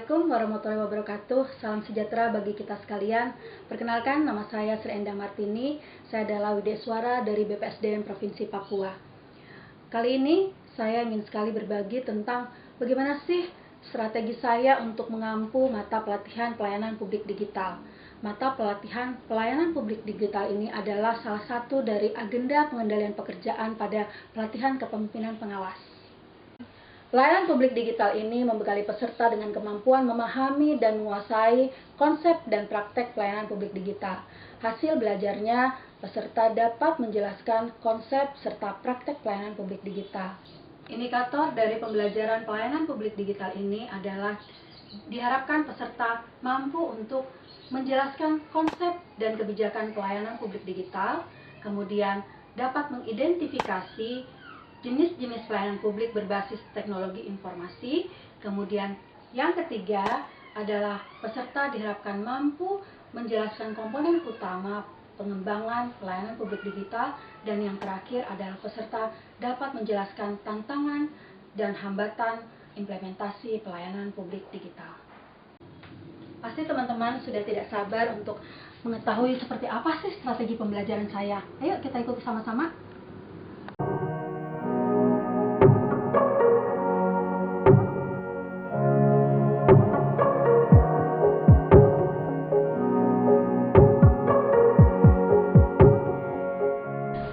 Assalamualaikum warahmatullahi wabarakatuh. Salam sejahtera bagi kita sekalian. Perkenalkan, nama saya Sri Endah Martini. Saya adalah Wideswara dari BPSDM Provinsi Papua. Kali ini saya ingin sekali berbagi tentang bagaimana sih strategi saya untuk mengampu mata pelatihan pelayanan publik digital. Mata pelatihan pelayanan publik digital ini adalah salah satu dari agenda pengendalian pekerjaan pada pelatihan kepemimpinan pengawas. Pelayanan publik digital ini membekali peserta dengan kemampuan memahami dan menguasai konsep dan praktek pelayanan publik digital. Hasil belajarnya, peserta dapat menjelaskan konsep serta praktek pelayanan publik digital. Indikator dari pembelajaran pelayanan publik digital ini adalah diharapkan peserta mampu untuk menjelaskan konsep dan kebijakan pelayanan publik digital, kemudian dapat mengidentifikasi jenis-jenis pelayanan publik berbasis teknologi informasi. Kemudian yang ketiga adalah peserta diharapkan mampu menjelaskan komponen utama pengembangan pelayanan publik digital, dan yang terakhir adalah peserta dapat menjelaskan tantangan dan hambatan implementasi pelayanan publik digital. Pasti teman-teman sudah tidak sabar untuk mengetahui seperti apa sih strategi pembelajaran saya. Ayo kita ikuti sama-sama.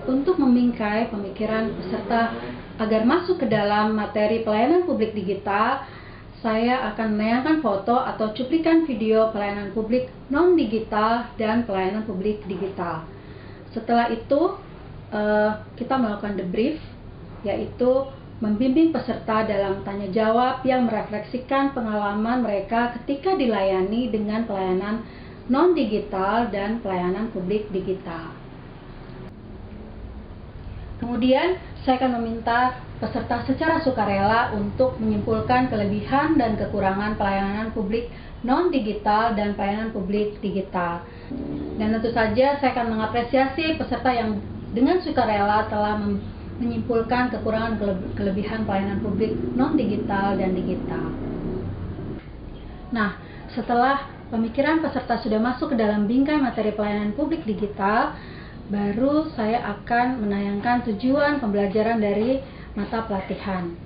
Untuk membingkai pemikiran peserta agar masuk ke dalam materi pelayanan publik digital, saya akan menayangkan foto atau cuplikan video pelayanan publik non-digital dan pelayanan publik digital. Setelah itu, kita melakukan debrief, yaitu membimbing peserta dalam tanya jawab yang merefleksikan pengalaman mereka ketika dilayani dengan pelayanan non-digital dan pelayanan publik digital. Kemudian, saya akan meminta peserta secara sukarela untuk menyimpulkan kelebihan dan kekurangan pelayanan publik non-digital dan pelayanan publik digital. Dan tentu saja saya akan mengapresiasi peserta yang dengan sukarela telah menyimpulkan kekurangan kelebihan pelayanan publik non-digital dan digital. Nah, setelah pemikiran peserta sudah masuk ke dalam bingkai materi pelayanan publik digital, baru saya akan menayangkan tujuan pembelajaran dari mata pelatihan.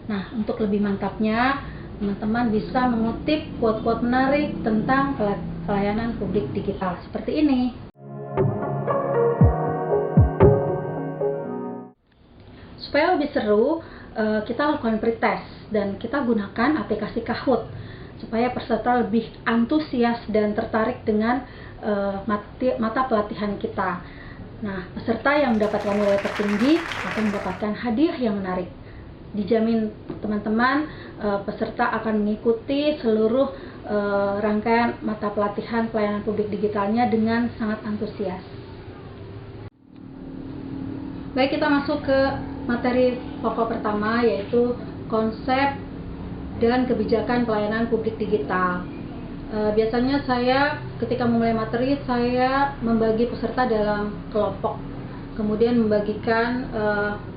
Nah, untuk lebih mantapnya, teman-teman bisa mengutip quote-quote menarik tentang pelayanan publik digital seperti ini. Supaya lebih seru, kita lakukan pretest dan kita gunakan aplikasi Kahoot supaya peserta lebih antusias dan tertarik dengan mata pelatihan kita. Nah, peserta yang mendapatkan nilai tertinggi akan mendapatkan hadiah yang menarik. Dijamin teman-teman, peserta akan mengikuti seluruh rangkaian mata pelatihan pelayanan publik digitalnya dengan sangat antusias. Baik, kita masuk ke materi pokok pertama, yaitu konsep dan kebijakan pelayanan publik digital. Biasanya saya ketika memulai materi, saya membagi peserta dalam kelompok, kemudian membagikan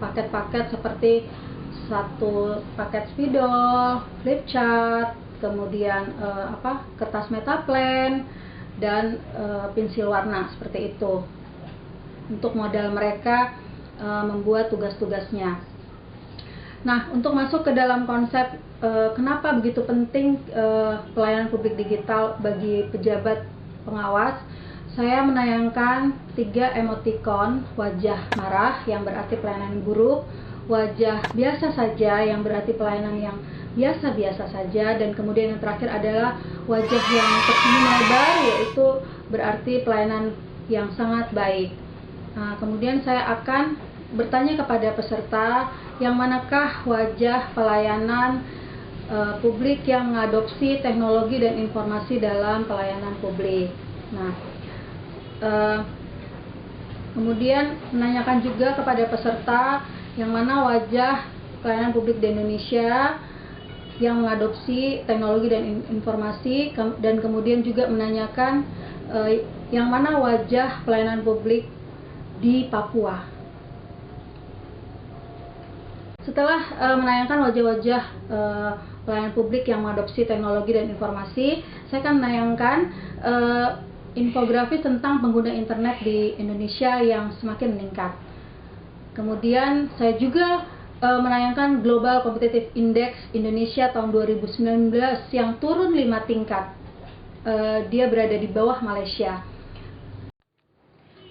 paket-paket seperti satu paket spidol, flip chart, kemudian kertas metaplan, dan pensil warna seperti itu untuk modal mereka membuat tugas-tugasnya. Nah, untuk masuk ke dalam konsep kenapa begitu penting pelayanan publik digital bagi pejabat pengawas, saya menayangkan 3 emoticon: wajah marah yang berarti pelayanan buruk, wajah biasa saja yang berarti pelayanan yang biasa-biasa saja, dan kemudian yang terakhir adalah wajah yang tersenyum lebar, yaitu berarti pelayanan yang sangat baik. Nah, kemudian saya akan bertanya kepada peserta, yang manakah wajah pelayanan publik yang mengadopsi teknologi dan informasi dalam pelayanan publik. Nah, kemudian menanyakan juga kepada peserta yang mana wajah pelayanan publik di Indonesia yang mengadopsi teknologi dan informasi, dan kemudian juga menanyakan yang mana wajah pelayanan publik di Papua. Setelah menayangkan wajah-wajah pelayanan publik yang mengadopsi teknologi dan informasi. Saya akan menayangkan infografis tentang pengguna internet di Indonesia yang semakin meningkat. Kemudian saya juga menayangkan Global Competitive Index Indonesia tahun 2019 yang turun 5 tingkat. Dia berada di bawah Malaysia.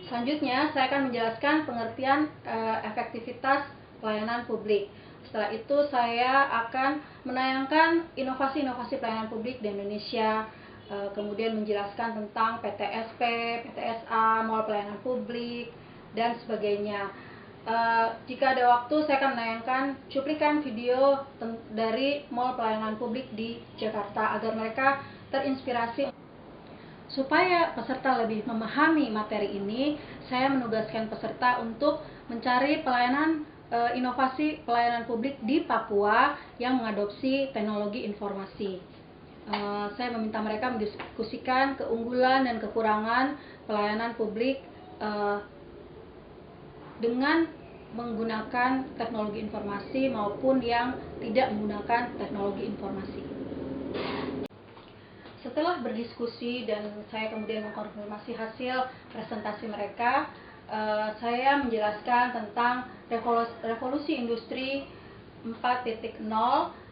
Selanjutnya saya akan menjelaskan pengertian efektivitas pelayanan publik. Setelah itu saya akan menayangkan inovasi-inovasi pelayanan publik di Indonesia, kemudian menjelaskan tentang PTSP, PTSA, mall pelayanan publik, dan sebagainya. Jika ada waktu, saya akan menayangkan cuplikan video dari mall pelayanan publik di Jakarta agar mereka terinspirasi. Supaya peserta lebih memahami materi ini, saya menugaskan peserta untuk mencari inovasi pelayanan publik di Papua yang mengadopsi teknologi informasi. Saya meminta mereka mendiskusikan keunggulan dan kekurangan pelayanan publik dengan menggunakan teknologi informasi maupun yang tidak menggunakan teknologi informasi. Setelah berdiskusi dan saya kemudian mengkonfirmasi hasil presentasi mereka, saya menjelaskan tentang revolusi industri 4.0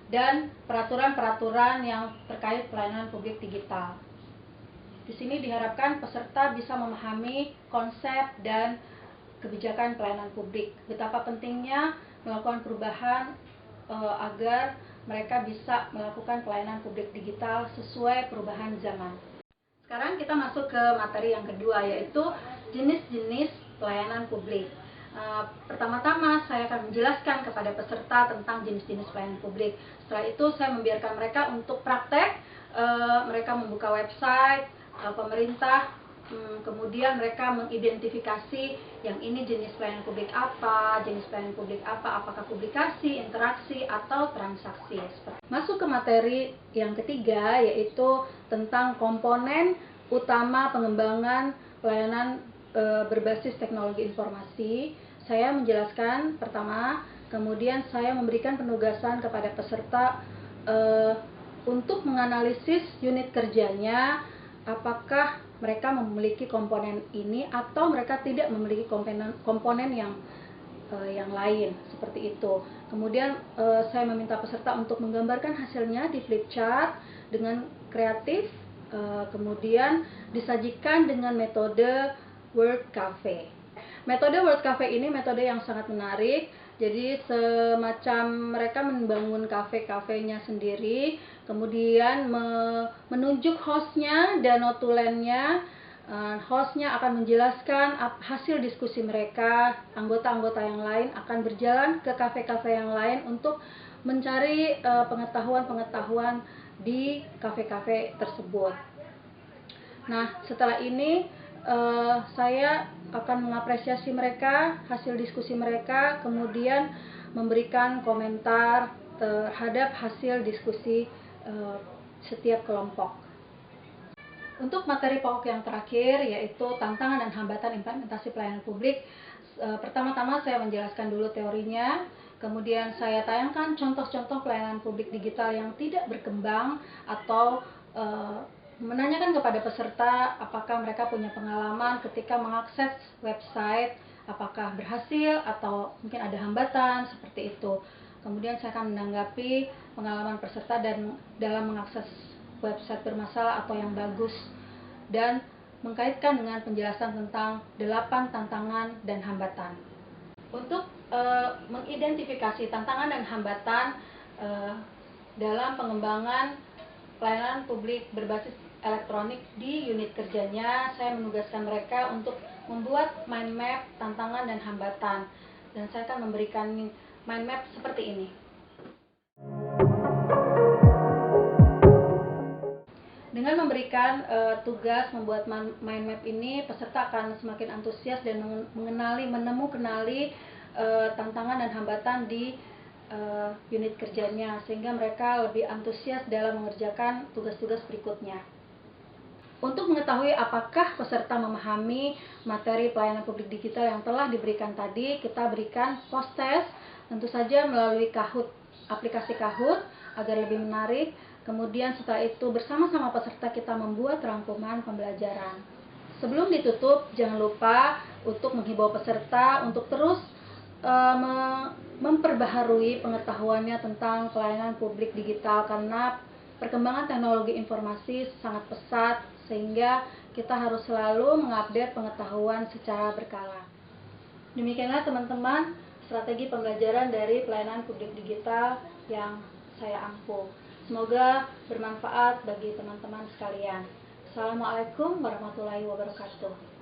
dan peraturan-peraturan yang terkait pelayanan publik digital. Di sini diharapkan peserta bisa memahami konsep dan kebijakan pelayanan publik, betapa pentingnya melakukan perubahan agar mereka bisa melakukan pelayanan publik digital sesuai perubahan zaman. Sekarang kita masuk ke materi yang kedua, yaitu jenis-jenis pelayanan publik. Pertama-tama saya akan menjelaskan kepada peserta tentang jenis-jenis pelayanan publik. Setelah itu saya membiarkan mereka untuk praktek. Mereka membuka website pemerintah, kemudian mereka mengidentifikasi yang ini jenis pelayanan publik apa, apakah publikasi, interaksi, atau transaksi. Masuk ke materi yang ketiga, yaitu tentang komponen utama pengembangan pelayanan berbasis teknologi informasi. Saya menjelaskan pertama, kemudian saya memberikan penugasan kepada peserta untuk menganalisis unit kerjanya, apakah mereka memiliki komponen ini atau mereka tidak memiliki komponen yang lain, seperti itu. Kemudian saya meminta peserta untuk menggambarkan hasilnya di flip chart dengan kreatif, kemudian disajikan dengan metode Word Cafe. Metode Word Cafe ini metode yang sangat menarik. Jadi semacam mereka membangun kafe-kafenya sendiri, kemudian menunjuk hostnya dan notulennya. Hostnya akan menjelaskan hasil diskusi mereka. Anggota-anggota yang lain akan berjalan ke kafe-kafe yang lain untuk mencari pengetahuan-pengetahuan di kafe-kafe tersebut. Nah, setelah ini saya akan mengapresiasi mereka, hasil diskusi mereka, kemudian memberikan komentar terhadap hasil diskusi setiap kelompok. Untuk materi pokok yang terakhir, yaitu tantangan dan hambatan implementasi pelayanan publik, pertama-tama saya menjelaskan dulu teorinya, kemudian saya tayangkan contoh-contoh pelayanan publik digital yang tidak berkembang atau menanyakan kepada peserta apakah mereka punya pengalaman ketika mengakses website, apakah berhasil atau mungkin ada hambatan, seperti itu. Kemudian saya akan menanggapi pengalaman peserta dan dalam mengakses website bermasalah atau yang bagus, dan mengkaitkan dengan penjelasan tentang 8 tantangan dan hambatan. Untuk mengidentifikasi tantangan dan hambatan dalam pengembangan pelayanan publik berbasis elektronik di unit kerjanya, saya menugaskan mereka untuk membuat mind map tantangan dan hambatan, dan saya akan memberikan mind map seperti ini. Dengan memberikan tugas membuat mind map ini, peserta akan semakin antusias dan mengenali tantangan dan hambatan di unit kerjanya, sehingga mereka lebih antusias dalam mengerjakan tugas-tugas berikutnya. Untuk mengetahui apakah peserta memahami materi pelayanan publik digital yang telah diberikan tadi, kita berikan post test, tentu saja melalui Kahoot, aplikasi Kahoot. agar lebih menarik. Kemudian setelah itu bersama-sama peserta kita membuat rangkuman pembelajaran. Sebelum ditutup, jangan lupa untuk menghimbau peserta untuk terus memperbaharui pengetahuannya tentang pelayanan publik digital, karena perkembangan teknologi informasi sangat pesat sehingga kita harus selalu mengupdate pengetahuan secara berkala. Demikianlah teman-teman strategi pembelajaran dari pelayanan publik digital yang saya ampu. Semoga bermanfaat bagi teman-teman sekalian. Assalamualaikum warahmatullahi wabarakatuh.